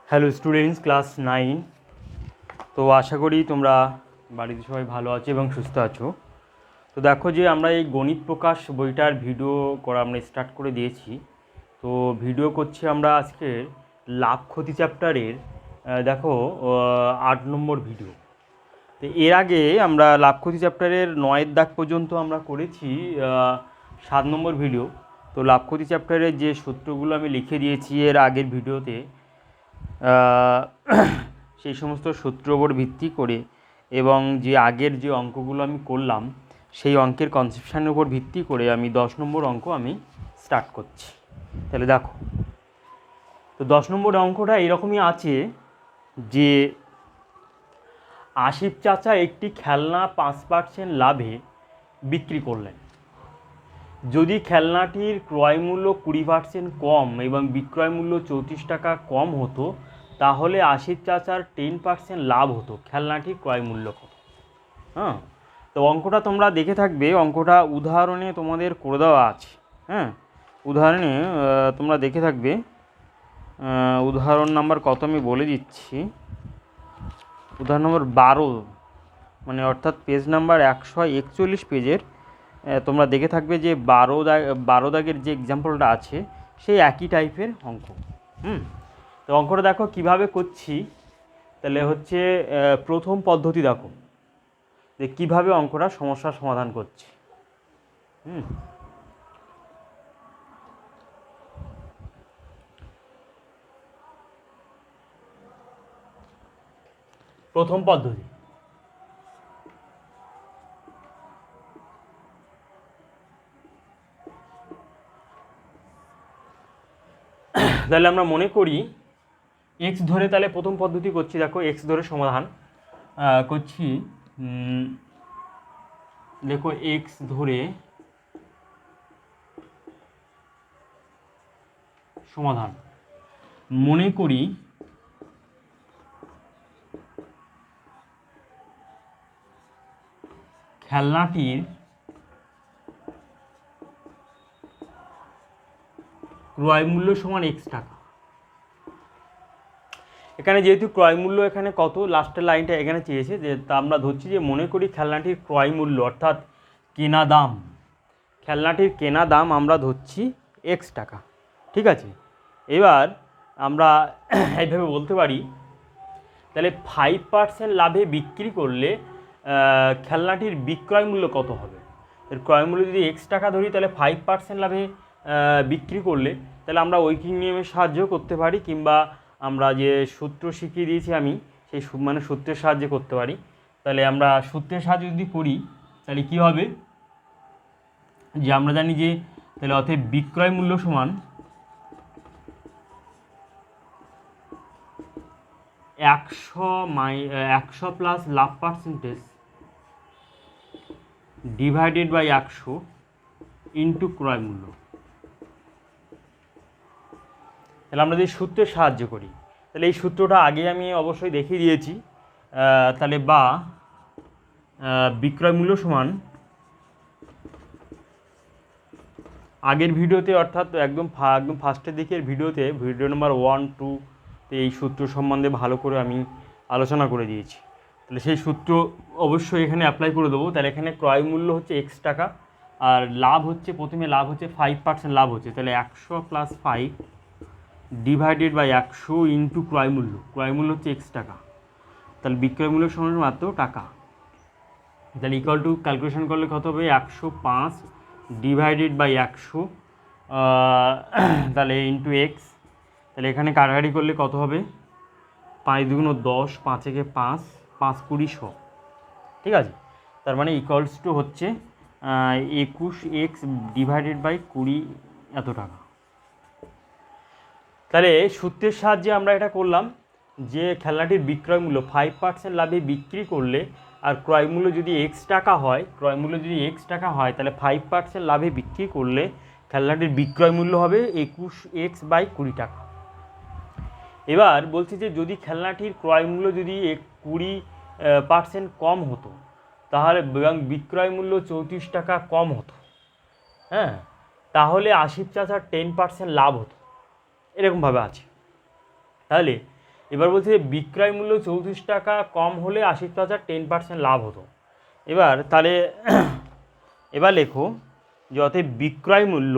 Hello students, class 9। তো আশা করি তোমরা বাড়িতে সবাই ভালো আছো এবং সুস্থ আছো। তো দেখো যে আমরা এই গণিত প্রকাশ বইটার ভিডিও করা আমরা স্টার্ট করে দিয়েছি। তো ভিডিও করছি আমরা আজকে লাভ ক্ষতি চ্যাপ্টারের দেখো 8 নম্বর ভিডিও। তো এর আগে আমরা লাভ ক্ষতি চ্যাপ্টারের 9 দাগ পর্যন্ত আমরা করেছি 7 নম্বর ভিডিও। তো লাভ ক্ষতি চ্যাপ্টারের যে সূত্রগুলো আমি লিখে দিয়েছি এর আগের ভিডিওতে, সেই সমস্ত সূত্রের উপর ভিত্তি করে এবং যে আগের যে অঙ্কগুলো আমি করলাম সেই অঙ্কের কনসেপশানের উপর ভিত্তি করে আমি 10 নম্বর অঙ্ক আমি স্টার্ট করছি। তাহলে দেখো, তো 10 নম্বর অঙ্কটা এরকমই আছে যে আসিফ চাচা একটি খেলনা 5% লাভে বিক্রি করলেন। যদি খেলনাটির ক্রয় মূল্য 20% কম এবং বিক্রয় মূল্য 34 টাকা কম হতো তাহলে আসিফ চাচার 10% লাভ হতো। খেলনাটির ক্রয় মূল্য কত? হ্যাঁ, তো অঙ্কটা তোমরা দেখে থাকবে। অঙ্কটা উদাহরণে তোমাদের করে দেওয়া আছে। হ্যাঁ, উদাহরণে তোমরা দেখে থাকবে। উদাহরণ নাম্বার কত আমি বলে দিচ্ছি। উদাহরণ নম্বর 12, মানে অর্থাৎ পেজ নাম্বার 141 পেজের তোমরা দেখে থাকবে যে 12 দাগের যে এক্সাম্পলটা আছে সেই একই টাইপের অঙ্ক। তো অঙ্কটা দেখো কিভাবে করছি। তাহলে হচ্ছে প্রথম পদ্ধতি দেখো যে কীভাবে অঙ্কটা সমস্যার সমাধান করছি। প্রথম পদ্ধতি, তাহলে আমরা মনে করি এক্স ধরে, তাহলে প্রথম পদ্ধতি করছি। দেখো এক্স ধরে সমাধান করছি। দেখো এক্স ধরে সমাধান মনে করি খেলনাটির ক্রয় মূল্য সমান এক্স টাকা। এখানে যেহেতু ক্রয় মূল্য এখানে কত, লাস্টের লাইনটা এখানে চেয়েছে, যে তা আমরা ধরছি যে মনে করি খেলনাটির ক্রয় মূল্য অর্থাৎ কেনা দাম, খেলনাটির কেনা দাম আমরা ধরছি এক্স টাকা। ঠিক আছে, এবার আমরা এইভাবে বলতে পারি তাহলে 5% লাভে বিক্রি করলে খেলনাটির বিক্রয় মূল্য কত হবে। এর ক্রয় মূল্য যদি এক্স টাকা ধরি তাহলে 5% লাভে বিক্রি করলে তাহলে আমরা ঐকিক নিয়মের সাহায্য করতে পারি, কিংবা আমরা যে সূত্র শিখিয়ে দিয়েছি আমি সেই মানে সূত্রের সাহায্যে করতে পারি। তাহলে আমরা সূত্রের সাহায্যে যদি করি তাহলে কী হবে, যে আমরা জানি যে তাহলে অতএব বিক্রয় মূল্য সমান 100 প্লাস লাভ পার্সেন্টেজ ডিভাইডেড বাই 100 ইন্টু ক্রয় মূল্য। তাহলে আমরা যদি সূত্রের সাহায্য করি তাহলে এই সূত্রটা আগে আমি অবশ্যই দেখিয়ে দিয়েছি। তাহলে বা বিক্রয় মূল্য সমান আগের ভিডিওতে, অর্থাৎ একদম ফার্স্টের দিকের ভিডিওতে, ভিডিও নাম্বার 1, 2তে এই সূত্র সম্বন্ধে ভালো করে আমি আলোচনা করে দিয়েছি। তাহলে সেই সূত্র অবশ্যই এখানে অ্যাপ্লাই করে দেবো। তাহলে এখানে ক্রয় মূল্য হচ্ছে এক্স টাকা আর লাভ হচ্ছে, প্রথমে লাভ হচ্ছে 5% লাভ হচ্ছে, তাহলে 100 প্লাস 5 ডিভাইডেড বাই 100 ইন্টু ক্রয় মূল্য। ক্রয় মূল্য হচ্ছে এক্স টাকা, তাহলে বিক্রয় মূল্য সমান মাত্র টাকা। তাহলে ইকুয়াল টু ক্যালকুলেশন করলে কত হবে, 105 ডিভাইডেড বাই 100 তাহলে ইন্টু এক্স। তাহলে এখানে কাটাকাটি করলে কত হবে, 5 দুগুণ 10, 5 একে 5, 5 20 100। ঠিক আছে, তার মানে ইকুয়ালস টু হচ্ছে 21x ডিভাইডেড বাই 20 এত টাকা। তাহলে সূত্রের সাহায্যে আমরা এটা করলাম যে খেলনাটির বিক্রয় মূল্য 5% লাভে বিক্রি করলে, আর ক্রয় মূল্য যদি এক্স টাকা হয়, ক্রয় মূল্য যদি এক্স টাকা হয় তাহলে 5% লাভে বিক্রি করলে খেলনাটির বিক্রয় মূল্য হবে 21x বাই 20 টাকা। এবার বলছি যে যদি খেলনাটির ক্রয় মূল্য যদি 20% কম হতো তাহলে, এবং বিক্রয় মূল্য 34 টাকা কম হতো, হ্যাঁ, তাহলে আসিফ চাচার 10% লাভ হতো। এরকমভাবে আছে। তাহলে এবার বলছে যে বিক্রয় মূল্য 34 টাকা কম হলে আশিস প্লাজার 10% লাভ হতো। এবার তাহলে এবার লেখো যে অতএব বিক্রয় মূল্য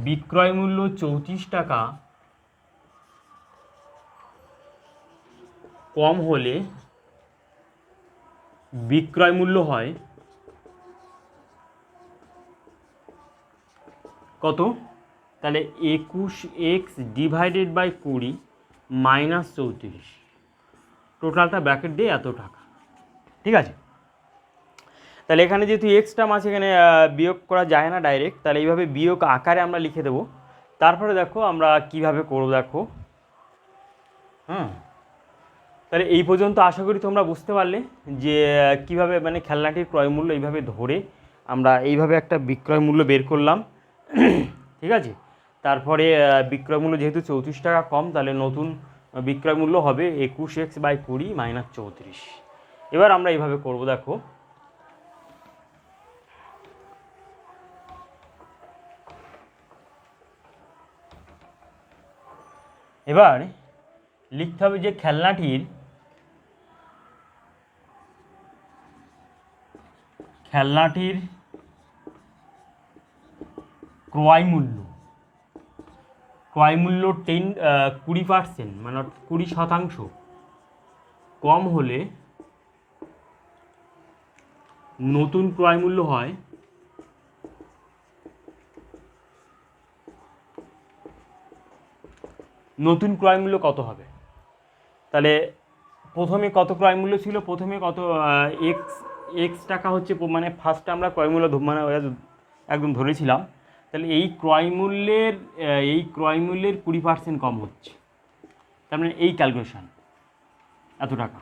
বিক্রয় মূল্য 34 টাকা কম হলে বিক্রয় মূল্য হয় কত? তাহলে 21x ডিভাইডেড বাই 20 মাইনাস 34, টোটালটা ব্র্যাকেট দিয়ে এত টাকা। ঠিক আছে, তাহলে এখানে যেহেতু এক্স টার্ম আছে এখানে বিয়োগ করা যায় না ডাইরেক্ট, তাহলে এইভাবে বিয়োগ আকারে আমরা লিখে দেবো। তারপরে দেখো আমরা কিভাবে করব দেখো। তাহলে এই পর্যন্ত আশা করি তোমরা বুঝতে পারলে যে কিভাবে মানে খেলনাটির ক্রয় মূল্য এইভাবে ধরে আমরা এইভাবে একটা বিক্রয় মূল্য বের করলাম। ঠিক আছে, তারপরে বিক্রয় মূল্য যেহেতু 34 টাকা কম, তাহলে নতুন বিক্রয় মূল্য হবে 21x বাই 20 মাইনাস 34। এবার আমরা এইভাবে করব দেখো। এবার লিখতে হবে যে খেলনাটির ক্রয় মূল্য 20% মানে 20% কম হলে নতুন ক্রয় মূল্য হয় নতুন ক্রয় মূল্য কত হবে? তাহলে প্রথমে কত ক্রয় মূল্য ছিল? প্রথমে কত এক্স টাকা হচ্ছে, মানে ফার্স্টে আমরা ক্রয় মূল্য মানে একদম ধরেছিলাম। তাহলে এই ক্রয় মূল্যের 20% কম হচ্ছে, তার মানে এই ক্যালকুলেশন এত টাকা।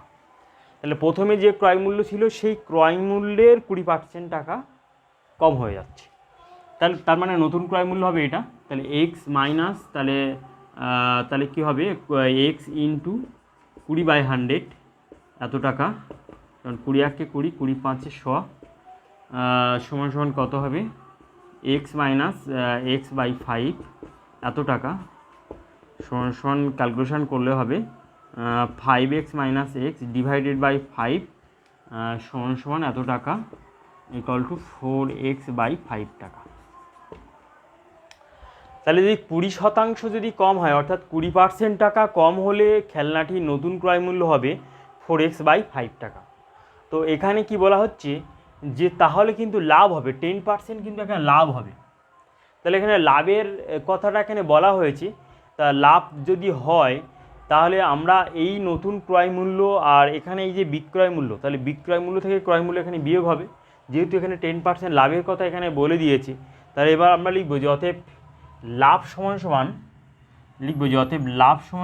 তাহলে প্রথমে যে ক্রয় মূল্য ছিল সেই ক্রয় মূল্যের 20% টাকা কম হয়ে যাচ্ছে, তাহলে তার মানে নতুন ক্রয় মূল্য হবে এটা। তাহলে এক্স মাইনাস তাহলে কী হবে, এক্স ইন্টু 20/100 এত টাকা, কারণ 20 1 20, 20 5 100 সমান সমান কত হবে, এক্স মাইনাস এক্স বাই 5 এত টাকা সমান সমান ক্যালকুলেশন করলে হবে 5x minus x divided by 5 সমান সমান এত টাকা ইকুয়াল টু 4x বাই 5 টাকা। তাহলে যদি 20% যদি কম হয়, অর্থাৎ 20% টাকা কম হলে খেলনাটির নতুন ক্রয় মূল্য হবে 4x বাই 5 টাকা। তো এখানে কি বলা হচ্ছে যে তাহলে কিন্তু লাভ হবে 10%, কিন্তু এখানে লাভ হবে। তাহলে এখানে লাভের কথাটা এখানে বলা হয়েছে। তা লাভ যদি হয় তাহলে আমরা এই নতুন ক্রয় মূল্য আর এখানে এই যে বিক্রয় মূল্য, তাহলে বিক্রয় মূল্য থেকে ক্রয় মূল্য এখানে বিয়োগ হবে, যেহেতু এখানে 10% লাভের কথা এখানে বলে দিয়েছে। তাহলে এবার আমরা লিখবো যে অতএব লাভ সমান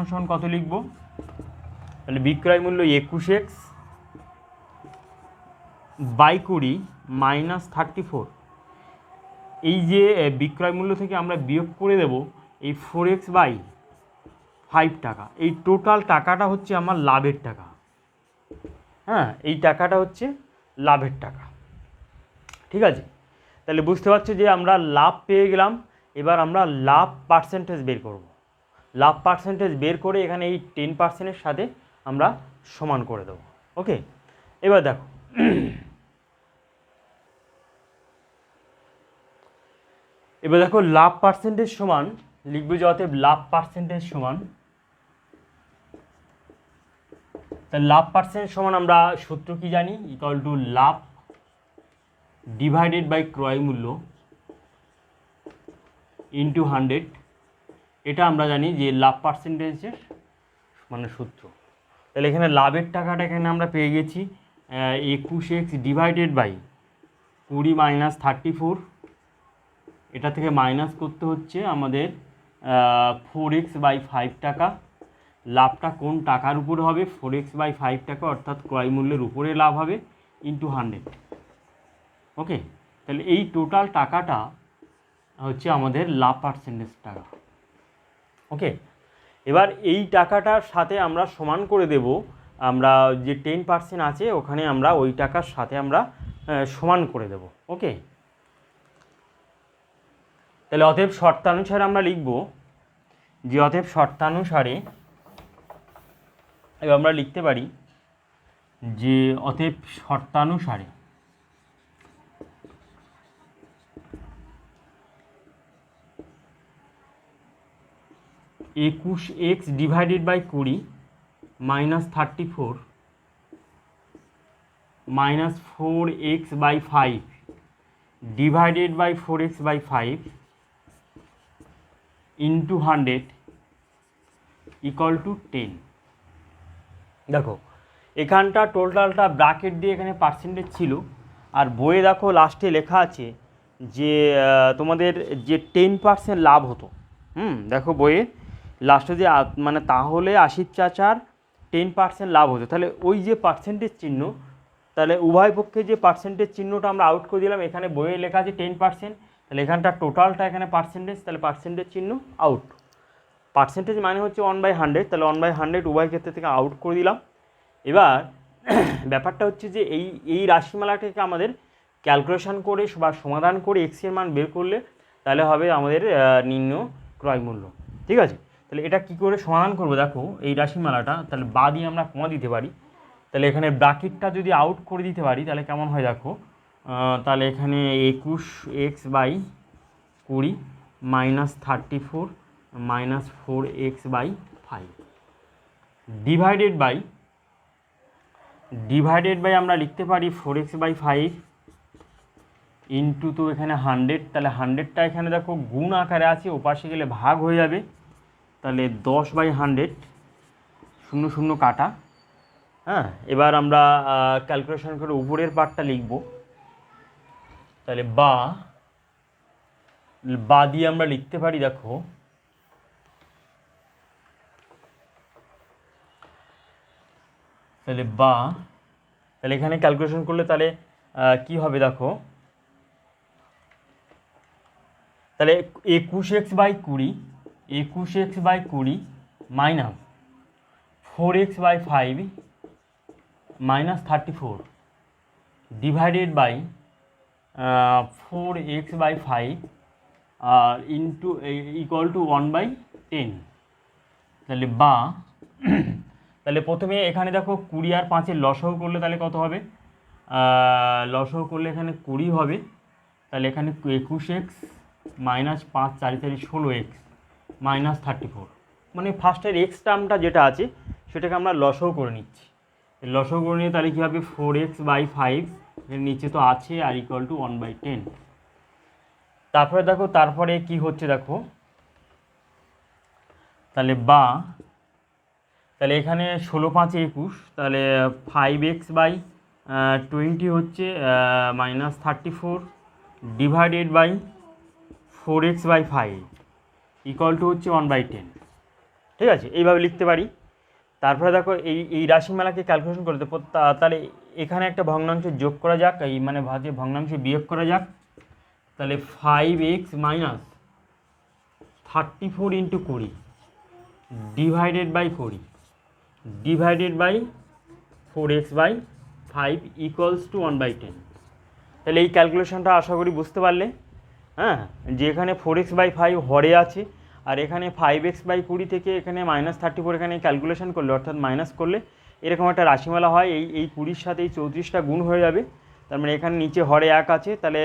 সমান কত লিখব, তাহলে বিক্রয় মূল্য 21x বাই 20 মাইনাস 34, এই যে বিক্রয় মূল্য থেকে আমরা বিয়োগ করে দেব এই 4x বাই 5 টাকা। এই টোটাল টাকাটা হচ্ছে আমার লাভের টাকা। এই টাকাটা হচ্ছে লাভের টাকা। ঠিক আছে, তাহলে বুঝতে পারছো যে আমরা লাভ পেয়ে গেলাম। এবার আমরা লাভ পার্সেন্টেজ বের করব। লাভ পার্সেন্টেজ বের করে এখানে এই 10%-এর সাথে আমরা সমান করে দেবো। ওকে, এবার দেখো লাভ পার্সেন্টেজ সমান লিখবে যে অতএব লাভ পার্সেন্টেজ সমান, তাহলে লাভ পার্সেন্টেজ সমান আমরা সূত্র কি জানি, ইকুয়াল টু লাভ ডিভাইডেড বাই ক্রয় মূল্য ইন্টু 100। এটা আমরা জানি যে লাভ পার্সেন্টেজের মানে সূত্র। তাহলে এখানে লাভের টাকাটা এখানে আমরা পেয়ে গেছি 21x ডিভাইডেড বাই 20 মাইনাস 34, এটা থেকে মাইনাস করতে হচ্ছে আমাদের 4x বাই 5 টাকা। লাভটা কোন টাকার উপরে হবে, 4x বাই 5 টাকা, অর্থাৎ ক্রয় মূল্যের উপরে লাভ হবে ইন্টু 100। ওকে, তাহলে এই টোটাল টাকাটা হচ্ছে আমাদের লাভ পার্সেন্টেজ টাকা। ওকে, এবার এই টাকাটার সাথে আমরা সমান করে দেব, আমরা যে 10% আছে ওখানে আমরা ওই টাকার সাথে আমরা সমান করে দেব। ওকে, তাহলে অতএব শর্তানুসারে আমরা লিখব যে অতএব শর্তানুসারে এবার আমরা লিখতে পারি যে অতএব শর্তানুসারে 21x divided by 20 minus 34 minus 4x by 5 divided by 4x by 5 into 100 equal to 10। দেখো এখানটা টোটালটা ব্র্যাকেট দিয়ে এখানে পার্সেন্টেজ ছিল, আর বইয়ে দেখো লাস্টে লেখা আছে যে তোমাদের যে 10% লাভ হতো। দেখো বইয়ে লাস্টে যে মানে তাহলে আশির চাচার 10% লাভ হতো, তাহলে ওই যে পার্সেন্টেজ চিহ্ন, তাহলে উভয় পক্ষে যে পার্সেন্টেজ চিহ্নটা আমরা আউট করে দিলাম, এখানে বইয়ে লেখা আছে 10%, তাহলে এখানটা টোটালটা এখানে পার্সেন্টেজ, তাহলে পার্সেন্টেজ চিহ্ন আউট। পার্সেন্টেজ মানে হচ্ছে 1/100, তাহলে 1/100 উভয় ক্ষেত্রে থেকে আউট করে দিলাম। এবার ব্যাপারটা হচ্ছে যে এই রাশিমালাটাকে আমাদের ক্যালকুলেশন করে বা সমাধান করে এক্সের মান বের করলে তাহলে হবে আমাদের নির্ণয় ক্রয় মূল্য। ঠিক আছে, তাহলে এটা কি করে সমাধান করবো, দেখো এই রাশিমালাটা তাহলে বা দিয়ে আমরা কমা দিতে পারি। তাহলে এখানে ব্র্যাকেটটা যদি আউট করে দিতে পারি তাহলে কেমন হয় দেখো, তাহলে এখানে 21x by 20 minus 34 minus 4x by 5 divided by আমরা লিখতে পারি 4x বাই 5 ইন্টু, তো এখানে 100, তাহলে 100টা এখানে দেখো গুণ আকারে আছে, ওপাশে গেলে ভাগ হয়ে যাবে, তাহলে 10/100 শূন্য শূন্য কাটা। হ্যাঁ, এবার আমরা ক্যালকুলেশন করে উপরের পার্টটা লিখব। তাহলে বা দিয়ে আমরা লিখতে পারি, দেখো তাহলে তাহলে এখানে ক্যালকুলেশন করলে তাহলে কি হবে দেখো, তাহলে 21x by 20 minus 4x by 5 minus 34 divided by 4x by 5 আর ইন্টু ইকুয়াল টু 1/10। তাহলে তাহলে প্রথমে এখানে দেখো 20 আর 5-এর লসাগু করলে তাহলে কত হবে, লসাগু করলে এখানে 20 হবে, তাহলে এখানে 21x মাইনাস 5 4 4 16x মাইনাস 34, মানে ফার্স্টের এক্স টার্মটা যেটা আছে সেটাকে আমরা লসাগু করে নিচ্ছি। লসাগু করে নিয়ে তাহলে কী হবে 4x বাই 5 এর নিচে তো আছে আর ইকুয়াল টু 1/10। তারপরে দেখো তারপরে কি হচ্ছে দেখো, তাহলে তাহলে এখানে 16 5 21, তাহলে 5x বাই 20 হচ্ছে minus 34 divided by 4x by 5 equal to হচ্ছে 1/10। ঠিক আছে, এইভাবে লিখতে পারি। তারপরে দেখো এই রাশিমালাকে ক্যালকুলেশন করতে, তাহলে এখানে একটা ভগ্নাংশ যোগ করা যাক, এই মানে ভগ্নাংশ বিয়োগ করা যাক। তাহলে 5x minus 34 into 20 divided by 40 divided by 4x by 5 equals to 1/10। তাহলে এই ক্যালকুলেশনটা আশা করি বুঝতে পারলে। হ্যাঁ, যে এখানে 4x বাই 5 হরে আছে, আর এখানে 5x বাই 20 থেকে এখানে মাইনাস 34 এখানে ক্যালকুলেশন করলে অর্থাৎ মাইনাস করলে এরকম একটা রাশিমালা হয়। এই 20-র সাথে এই 34টা গুণ হয়ে যাবে, তার মানে এখানে নিচে হরে 1 আছে, তাহলে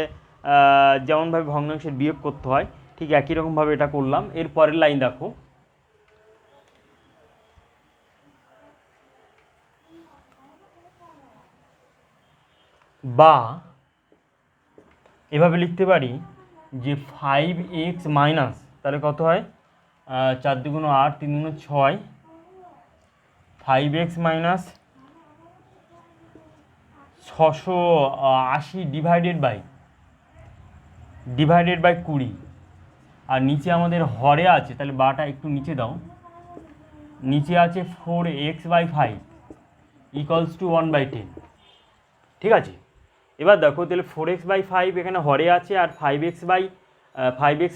যেমনভাবে ভগ্নাংশের বিয়োগ করতে হয় ঠিক একই রকমভাবে এটা করলাম। এর পরের লাইন দেখো, বা এভাবে লিখতে পারি যে 5x মাইনাস, তাহলে কত হয় 4 2 8 3 2 6, 5x মাইনাস 680 ডিভাইডেড বাই 20, আর নিচে আমাদের হরে আছে, তাহলে বাটা একটু নিচে দাও, নিচে আছে 4x বাই 5 ইকুয়ালস টু 1/10। ঠিক আছে, এবার দেখো তাহলে 4x বাই 5 এখানে হরে আছে, আর 5x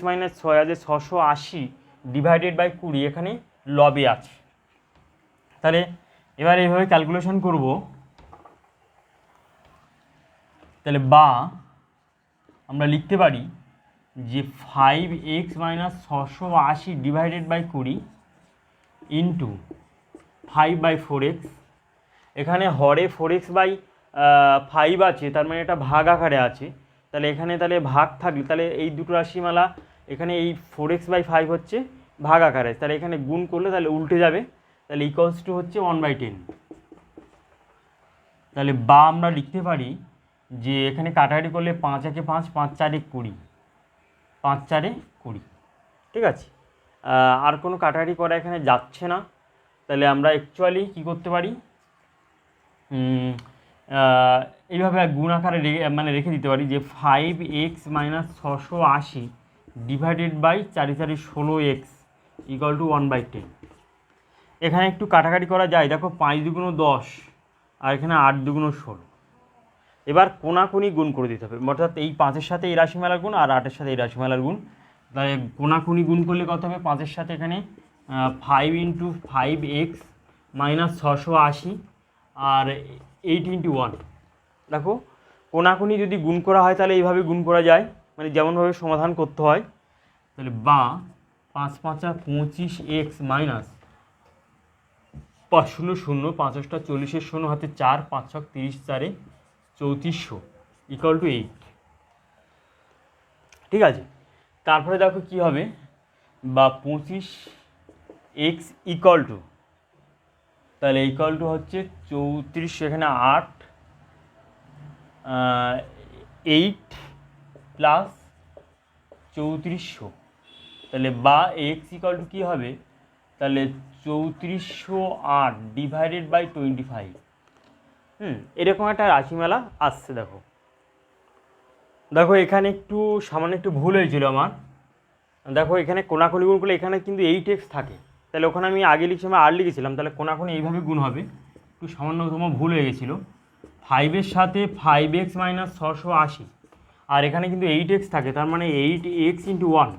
মাইনাস 680 ডিভাইডেড বাই 20 এখানে লবে আছে। তাহলে এবার এইভাবে ক্যালকুলেশন করব। তাহলে বা আমরা লিখতে পারি যে 5x minus 680 divided by 20 into 5/4x, এখানে হরে 4x বাই 5 আছে, তার মানে এটা ভাগ আকারে আছে, তাহলে এখানে তাহলে ভাগ থাকলে তাহলে এই দুটো রাশিমালা এখানে এই 4x/5 হচ্ছে ভাগ আকারে, তাহলে এখানে গুণ করলে তাহলে উল্টে যাবে, তাহলে ইকুয়ালস টু হচ্ছে 1/10। তাহলে বা আমরা লিখতে পারি যে এখানে কাটাকাটি করলে 5 একে 5, 5 4 20, 5 4 20, ঠিক আছে। আর কোনো কাটাকাটি করা এখানে যাচ্ছে না, তাহলে আমরা অ্যাকচুয়ালি কী করতে পারি, এইভাবে গুণ আকারে মানে রেখে দিতে পারি যে 5x minus 680 divided by 4 4 16x equal to 1/10। এখানে একটু কাটাকাটি করা যায়, দেখো 5 দুগুণ 10 আর এখানে 8 দুগুণ 16। এবার কোনাকুনি গুণ করে দিতে হবে, অর্থাৎ এই 5-এর সাথে এই রাশিমালার গুণ আর 8-এর সাথে এই রাশিমালার গুণ, তাহলে কোনাকুনি গুণ করলে কত হবে, 5-এর সাথে এখানে 5 ইন্টু 5x মাইনাস 680 আর 8 ইন্টু 1। দেখো কোনাকুনি যদি গুণ করা হয় তাহলে এইভাবে গুণ করা যায়, মানে যেমনভাবে সমাধান করতে হয়, তাহলে বা 5 5 25x মাইনাস 5 0 0 5 8 40 0 হাতে 4 5 6 30 4 3400 ইকুয়াল টু 8, ঠিক আছে। তারপরে দেখো কি হবে, বা 25x ইকুয়াল টু, তাহলে ইকুয়াল টু হচ্ছে 3400, এখানে 8 8 প্লাস 3400, তাহলে বা এক্স ইকুয়াল টু কী হবে, তাহলে 3408 ডিভাইডেড বাই 25। এরকম একটা রাশিমালা আসছে। দেখো দেখো এখানে একটু সামান্য একটু ভুল হয়েছিল আমার, দেখো এখানে কোনাকুনি গুণ করলে এখানে কিন্তু 8x থাকে, তাহলে ওখানে আমি আগে লিখছিলাম আর লিখেছিলাম, তাহলে কোনাকুনি এইভাবে গুণ হবে, একটু সামান্যতম ভুল হয়ে গেছিলো। 5-এর সাথে 5x মাইনাস 680 আর এখানে কিন্তু 8x থাকে, তার মানে 8x ইন্টু 1।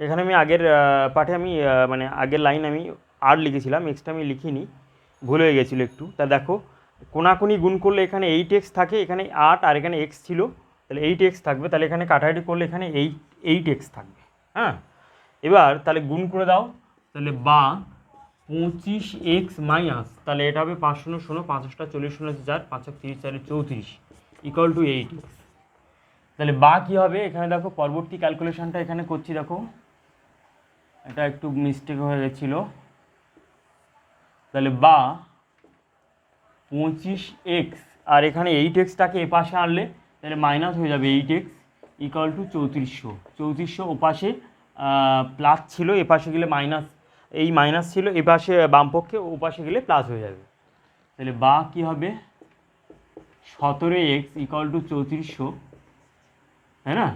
এখানে আমি আগের পাঠে আমি মানে আগের লাইন আমি আর লিখেছিলাম, এক্সটা আমি লিখিনি, ভুল হয়ে গেছিলো একটু। তা দেখো কোনাকুনি গুণ করলে এখানে 8x থাকে, এখানে 8 আর এখানে x ছিল, তাহলে 8x থাকবে, তাহলে এখানে কাটাকাটি করলে এখানে 8x থাকবে। হ্যাঁ, এবার তাহলে গুণ করে দাও, তাহলে বা 25x মাইনাস, তাহলে এটা হবে 5 0 0 5 8 40 0 4 5 30 4 34 ইকুয়াল টু 8x। তাহলে বা কী হবে, এখানে দেখো পরবর্তী ক্যালকুলেশনটা এখানে করছি, দেখো এটা একটু মিস্টেক হয়ে গেছিলো, তাহলে বা 25x আর এখানে 8xটাকে এপাশে আনলে তাহলে মাইনাস হয়ে যাবে 8x ইকুয়াল টু 3400। 3400 ওপাশে প্লাস ছিল, এপাশে গেলে মাইনাস, এই মাইনাস ছিল এপাশে বামপক্ষে, ওপাশে গেলে প্লাস হয়ে যাবে। তাহলে বা কী হবে 17x ইকুয়াল টু 3400, তাই না।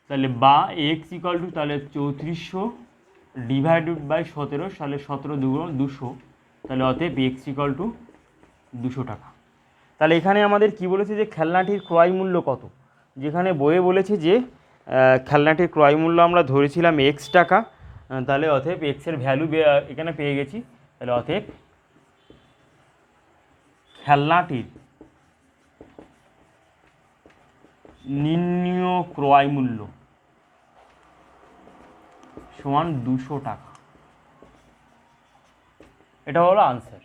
তাহলে বা এক্স ইকুয়াল টু তাহলে 3400 ডিভাইডেড বাই 17, তাহলে 17 2 200, তাহলে অতএব এক্স ইকুয়াল টু 200 টাকা। তাহলে এখানে আমাদের কি বলেছে যে খেলনাটির ক্রয় মূল্য কত, যেখানে বইয়ে বলেছে যে খেলনাটির ক্রয় মূল্য আমরা ধরেছিলাম x টাকা, তাহলে অতএব এক্সের ভ্যালু এখানে পেয়ে গেছি, তাহলে অতএব খেলনাটির নির্ণীয় ক্রয় মূল্য সমান 200 টাকা। এটা হলো আনসার।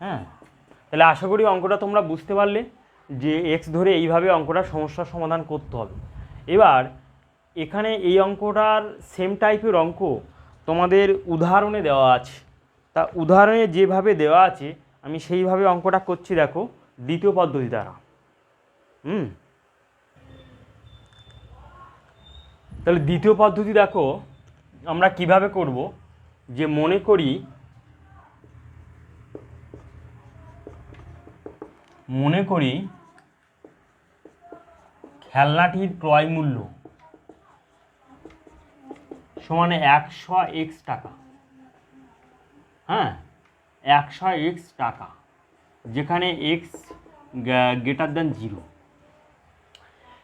হ্যাঁ, তাহলে আশা করি অঙ্কটা তোমরা বুঝতে পারলে যে এক্স ধরে এইভাবে অঙ্কটার সমস্যার সমাধান করতে হবে। এবার এখানে এই অঙ্কটার সেম টাইপের অঙ্ক তোমাদের উদাহরণে দেওয়া আছে, তা উদাহরণে যেভাবে দেওয়া আছে আমি সেইভাবে অঙ্কটা করছি, দেখো দ্বিতীয় পদ্ধতি দ্বারা। তাহলে দ্বিতীয় পদ্ধতি দেখো আমরা কিভাবে করব, যে মনে করি খেলনাটির ক্রয় মূল্য সমান 100x টাকা। হ্যাঁ, 100x টাকা, যেখানে x গ্রেটার দ্যান 0।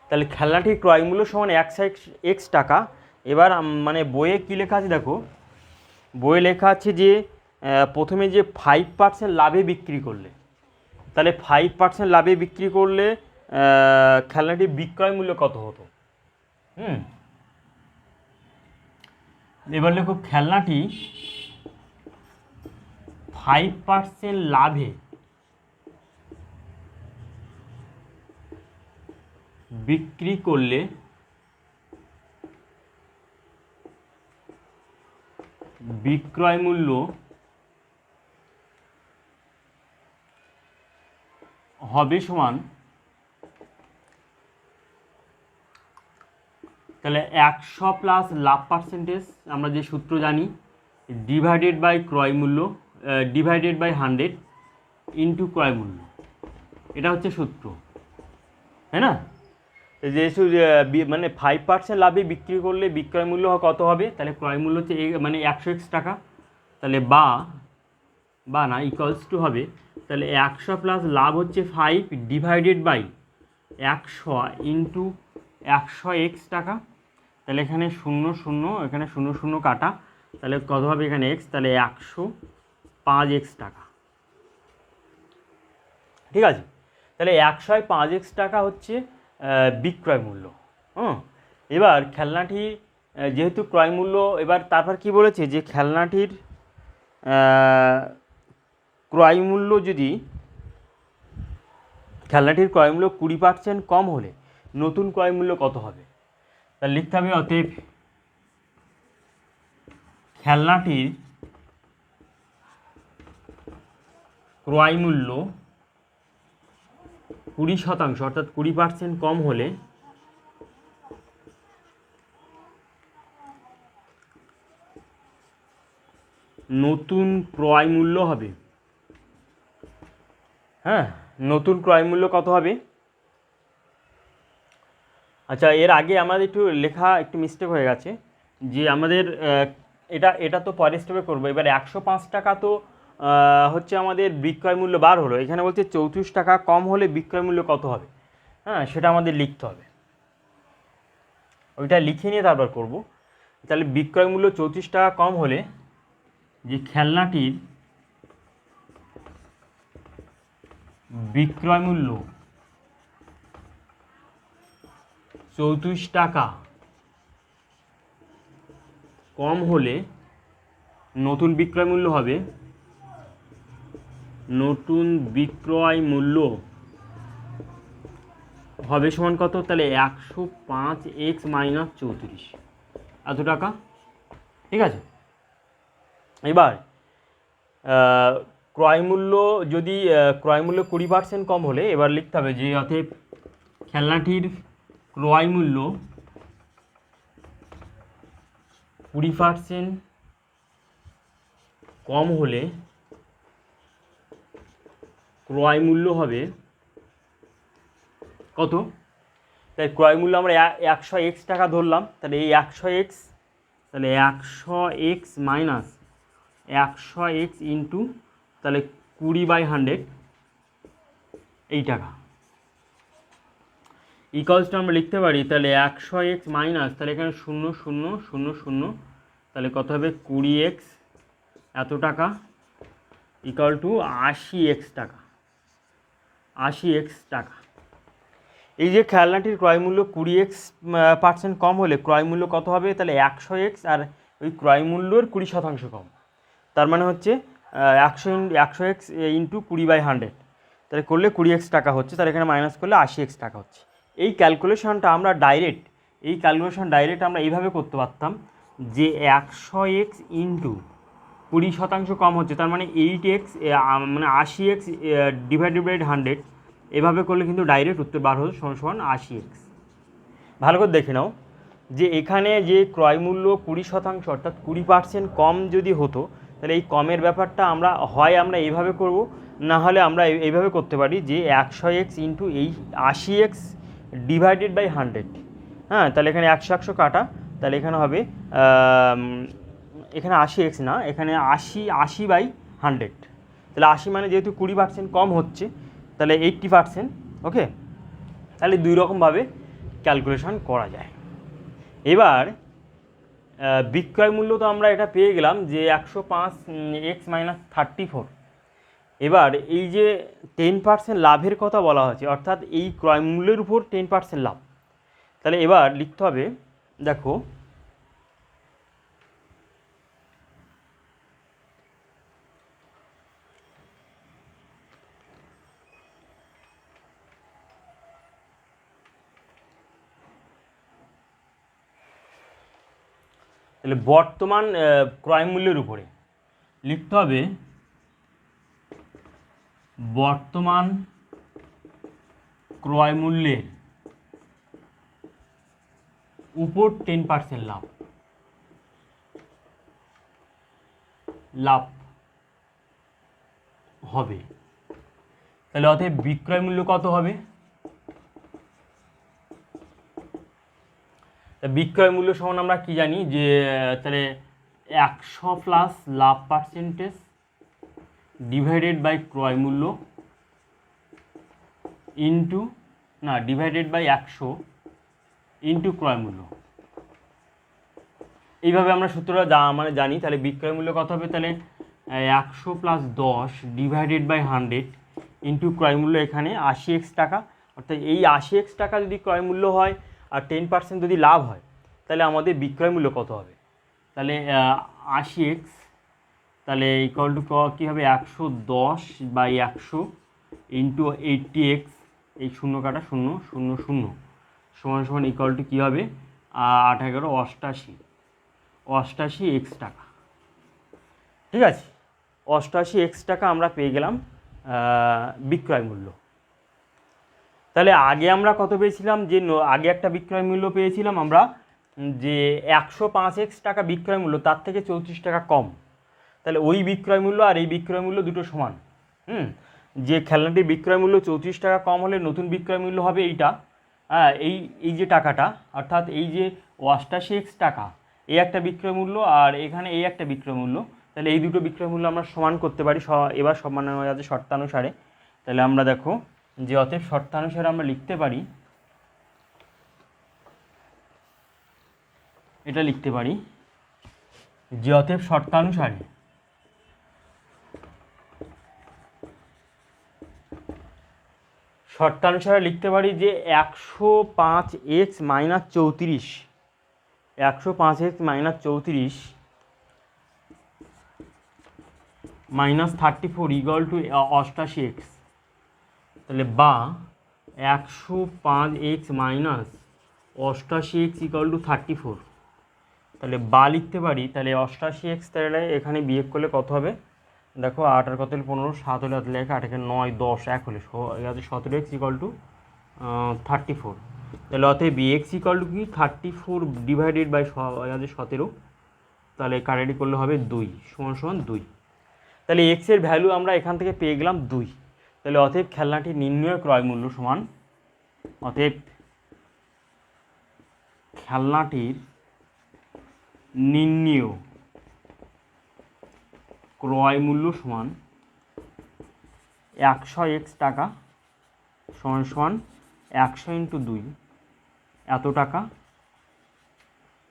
তাহলে খেলনাটির ক্রয় মূল্য সমান 100x টাকা। এবার মানে বইয়ে কী লেখা আছে দেখো, বইয়ে লেখা আছে যে প্রথমে যে 5% লাভে বিক্রি করলে, তাহলে 5% লাভে বিক্রি করলে খেলনাটির বিক্রয় মূল্য কত হতো। এবার দেখো খেলনাটি 5% লাভে বিক্রি করলে বিক্রয় মূল্য হবে সমান, তাহলে 100 প্লাস লাভ পার্সেন্টেজ আমরা যে সূত্র জানি, ডিভাইডেড বাই ক্রয় মূল্য, ডিভাইডেড বাই 100 ইন্টু ক্রয় মূল্য, এটা হচ্ছে সূত্র, তাই না। যেহেতু মানে 5% লাভে বিক্রি করলে বিক্রয় মূল্য কত হবে, তাহলে ক্রয় মূল্য হচ্ছে মানে 100x টাকা, তাহলে বা না ইকুয়ালস টু হবে, তাহলে 100 প্লাস লাভ হচ্ছে 5 ডিভাইডেড বাই 100 ইন্টু 100x টাকা, তাহলে এখানে 0 এখানে 0 কাটা, তাহলে কত হবে এখানে x, তাহলে 105x টাকা, ঠিক আছে। তাহলে 105x টাকা হচ্ছে বিক্রয় মূল্য। এবার খেলনাটি যেহেতু ক্রয় মূল্য, এবার তারপর কি বলেছে যে খেলনাটির ক্রয় মূল্য যদি খেলনাটির ক্রয় মূল্য 20% কম হলে নতুন ক্রয় মূল্য কত হবে, তাহলে লিখতে হবে অতএব খেলনাটির ক্রয় মূল্য 20% অর্থাৎ 20% কম হলে নতুন ক্রয় মূল্য হবে। হ্যাঁ, নতুন ক্রয় মূল্য কত হবে। আচ্ছা, এর আগে আমাদের একটু লেখা একটু মিস্টেক হয়ে গেছে, যে আমাদের এটা তো পরের স্টেপে করবো। এবার 105 টাকা তো হচ্ছে আমাদের বিক্রয় মূল্য বার হলো, এখানে বলছে 34 টাকা কম হলে বিক্রয় মূল্য কত হবে। হ্যাঁ, সেটা আমাদের লিখতে হবে, ওইটা লিখে নিয়ে তারপর করব। তাহলে বিক্রয় মূল্য 34 টাকা কম হলে যে খেলনাটির বিক্রয় মূল্য 34 টাকা কম হলে নতুন বিক্রয় মূল্য হবে, নতুন বিক্রয় মূল্য হবে সমান কত, তাহলে 105x মাইনাস 34 এত টাকা, ঠিক আছে। এবার ক্রয় মূল্য যদি ক্রয় মূল্য 20% কম হলে এবার লিখতে হবে যে অতএব খেলনাটির ক্রয় মূল্য 20% কম হলে ক্রয় মূল্য হবে কত, তাই ক্রয় মূল্য আমরা 100x টাকা ধরলাম, তাহলে এই 100x, তাহলে 100x মাইনাস 100x ইন্টু তাহলে 20/100 এই টাকা ইকুয়ালসটা আমরা লিখতে পারি, তাহলে 100x মাইনাস, তাহলে এখানে 0 তাহলে কত হবে 20x এত টাকা ইকুয়াল টু 80x টাকা, 80x টাকা। এই যে খেলনাটির ক্রয় মূল্য 20% কম হলে ক্রয় মূল্য কত হবে, তাহলে 100x আর ওই ক্রয় মূল্যর 20% কম, তার মানে হচ্ছে 100x ইন্টু 20/100, তাহলে করলে 20x টাকা হচ্ছে, তাহলে এখানে মাইনাস করলে 80x টাকা হচ্ছে। এই ক্যালকুলেশনটা আমরা ডাইরেক্ট আমরা এইভাবে করতে পারতাম যে 100x ইন্টু 20% কম হচ্ছে, তার মানে 8x মানে 80x ডিভাইডেড বাই 100, এভাবে করলে কিন্তু ডাইরেক্ট উত্তর বার হতো সমান 80x। ভালো করে দেখে নাও যে এখানে যে ক্রয় মূল্য 20% অর্থাৎ 20% কম যদি হতো, তাহলে এই কমের ব্যাপারটা আমরা এইভাবে করব, না হলে আমরা এইভাবে করতে পারি যে 100x ইন্টু এই 80x ডিভাইডেড বাই 100। হ্যাঁ, তাহলে এখানে 100 কাটা, তাহলে এখানে হবে এখানে 80x না, এখানে 80/100, তাহলে 80 মানে যেহেতু 20% কম হচ্ছে তাহলে 80%। ওকে, তাহলে দুই রকমভাবে ক্যালকুলেশন করা যায়। এবার বিক্রয় মূল্য তো আমরা এটা পেয়ে গেলাম যে 105x মাইনাস 34, এবার এই যে 10% লাভের কথা বলা হয়েছে, অর্থাৎ এই ক্রয় মূল্যের উপর 10% লাভ, তাহলে এবার লিখতে হবে, দেখো তাহলে বর্তমান ক্রয় মূল্যের উপরে লিখতে হবে বর্তমান ক্রয় মূল্যের উপর 10% লাভ হবে। তাহলে অতএব বিক্রয় মূল্য কত হবে? বিক্রয় মূল্য সমান আমরা কি জানি যে তাহলে 100 প্লাস লাভ পার্সেন্টেজ ডিভাইডেড বাই ক্রয় মূল্য ইন্টু ডিভাইডেড বাই 100 ইন্টু ক্রয় মূল্য। এইভাবে আমরা সূত্রটা জানি। তাহলে বিক্রয় মূল্য কত হবে? তাহলে 100 প্লাস 10 ডিভাইডেড বাই 100 ইন্টু ক্রয় মূল্য এখানে 80x টাকা। অর্থাৎ এই 80x টাকা যদি ক্রয় মূল্য হয় আর 10% যদি লাভ হয়, তাহলে আমাদের বিক্রয় মূল্য কত হবে? তাহলে 80x তাহলে ইকুয়াল টু কী হবে? 110 বাই 100 ইন্টু 80x, এই 0 কাটা 0 0 0 সমান সমান ইকুয়াল টু কী হবে? 8 11 88x টাকা। ঠিক আছে, 88x টাকা আমরা পেয়ে গেলাম বিক্রয় মূল্য। তাহলে আগে আমরা কত পেয়েছিলাম? যে আগে একটা বিক্রয় মূল্য পেয়েছিলাম আমরা যে 105x টাকা বিক্রয় মূল্য, তার থেকে 34 টাকা কম। তাহলে ওই বিক্রয় মূল্য আর এই বিক্রয় মূল্য দুটো সমান। যে খেলনাটির বিক্রয় মূল্য 34 টাকা কম হলে নতুন বিক্রয় মূল্য হবে এইটা, এই যে টাকাটা, অর্থাৎ এই যে 88x টাকা এই একটা বিক্রয় মূল্য আর এখানে এই একটা বিক্রয় মূল্য। তাহলে এই দুটো বিক্রয় মূল্য আমরা সমান করতে পারি এবার সমান হয়ে যাচ্ছে শর্তানুসারে। তাহলে আমরা দেখো যে অতএব শর্তানুসারে আমরা লিখতে পারি, এটা লিখতে পারি যে অতএব শর্তানুসারে লিখতে পারি যে 105x minus 34 105x minus 34 minus 34 equal to 88x। তাহলে বা 105x minus 88x equal to 34। তাহলে বা লিখতে পারি, তাহলে 88x তাহলে এখানে বিয়োগ করলে কত হবে? দেখো 8 আর কত হলে 15, 7 হলে 8 লেখা 8 9 10 1 হলে 17x ইকুয়াল টু 34। তাহলে অতএব x ইকুয়াল টু কি 34 ডিভাইডেড বাই 17, তাহলে কাটাকাটি করলে হবে 2 সমান সমান 2। তাহলে x এর ভ্যালু আমরা এখান থেকে পেয়ে গেলাম 2। তাহলে অতএব খেলনাটির নির্ণয় ক্রয় মূল্য সমান, অতএব খেলনাটির নির্ণয় ক্রয় মূল্য সমান 100x টাকা সমান সমান 100 ইন্টু 2 এত টাকা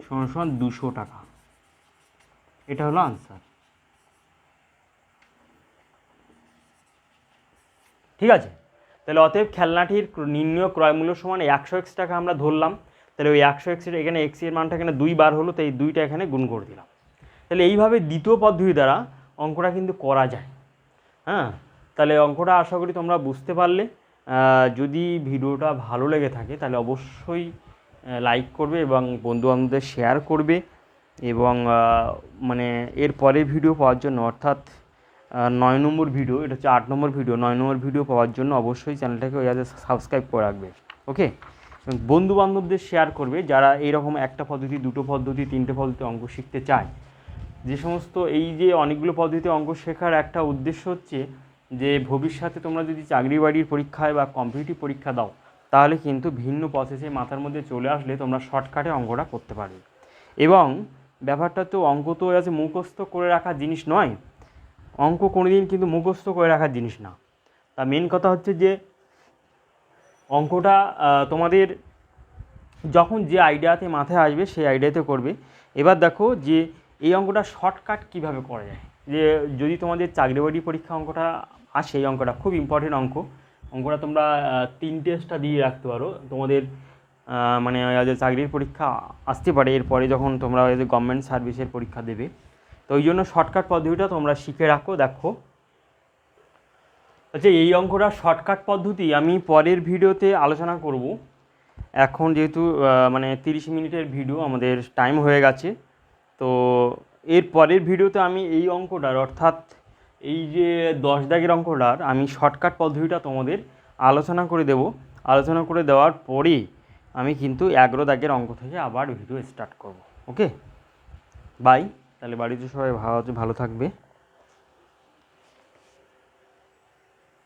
সমান সমান 200 টাকা। এটা হলো আনসার। ঠিক আছে, তাহলে অতএব খেলনাটির নির্ণয় ক্রয় মূল্য সমান 100x টাকা আমরা ধরলাম। তাহলে ওই 100x এর এখানে x এর মানটা এখানে 2 বার হলো, তাই 2টা এখানে গুণ করে দিলাম। তাহলে এইভাবে দ্বিতীয় পদ্ধতি দ্বারা অঙ্কটা কিন্তু করা যায়। তাহলে অঙ্কটা আশা করি তোমরা বুঝতে পারলে। যদি ভিডিওটা ভালো লেগে থাকে তাহলে অবশ্যই লাইক করবে এবং বন্ধুবান্ধবদের শেয়ার করবে, এবং মানে এর পরের ভিডিও পাওয়ার জন্য, অর্থাৎ 9 নম্বর ভিডিও, এটা হচ্ছে 8 নম্বর ভিডিও, 9 নম্বর ভিডিও পাওয়ার জন্য অবশ্যই চ্যানেলটাকে সাবস্ক্রাইব করে রাখবে। ওকে, বন্ধুবান্ধবদের শেয়ার করবে যারা এইরকম একটা পদ্ধতি, দুটো পদ্ধতি, তিনটে পদ্ধতি অঙ্ক শিখতে চায়। যে সমস্ত এই যে অনেকগুলো পদ্ধতিতে অঙ্ক শেখার একটা উদ্দেশ্য হচ্ছে যে ভবিষ্যতে তোমরা যদি চাকরি বাড়ির পরীক্ষায় বা কম্পিটিটিভ পরীক্ষা দাও, তাহলে কিন্তু ভিন্ন প্রসেসে মাথার মধ্যে চলে আসলে তোমরা শর্টকাটে অঙ্কটা করতে পারবে। এবং ব্যাপারটা তো অঙ্ক তো আছে মুখস্থ করে রাখার জিনিস নয়, অঙ্ক কোনোদিন কিন্তু মুখস্থ করে রাখার জিনিস না। তা মেন কথা হচ্ছে যে অঙ্কটা তোমাদের যখন যে আইডিয়াতে মাথায় আসবে সেই আইডিয়াতে করবে। এবার দেখো যে এই অঙ্কটা শর্টকাট কিভাবে করা যায়। যে যদি তোমাদের চাকরি বাড়ি পরীক্ষা অঙ্কটা আসে এই অঙ্কটা, খুব ইম্পর্টেন্ট অঙ্ক। অঙ্কটা তোমরা 3 টেস্টটা দিয়ে রাখতে পারো, তোমাদের মানে যে চাকরির পরীক্ষা আসতে পারে এরপরে যখন তোমরা যে গভর্নমেন্ট সার্ভিসের পরীক্ষা দেবে। তো ওই জন্য শর্টকাট পদ্ধতিটা তোমরা শিখে রাখো। দেখো আচ্ছা, এই অঙ্কটা শর্টকাট পদ্ধতি আমি পরের ভিডিওতে আলোচনা করব। এখন যেহেতু মানে 30 মিনিটের ভিডিও আমাদের টাইম হয়ে গেছে, তো এর পরের ভিডিওতে আমি এই অঙ্কটার অর্থাৎ এই যে 10 দাগের অঙ্কটার আমি শর্টকাট পদ্ধতিটা তোমাদের আলোচনা করে দেব। আলোচনা করে দেওয়ার পরে আমি কিন্তু 11 দাগের অঙ্ক থেকে আবার ভিডিও স্টার্ট করব। ওকে, বাই। তাহলে বাড়িতে সবাই ভালো থাকবে।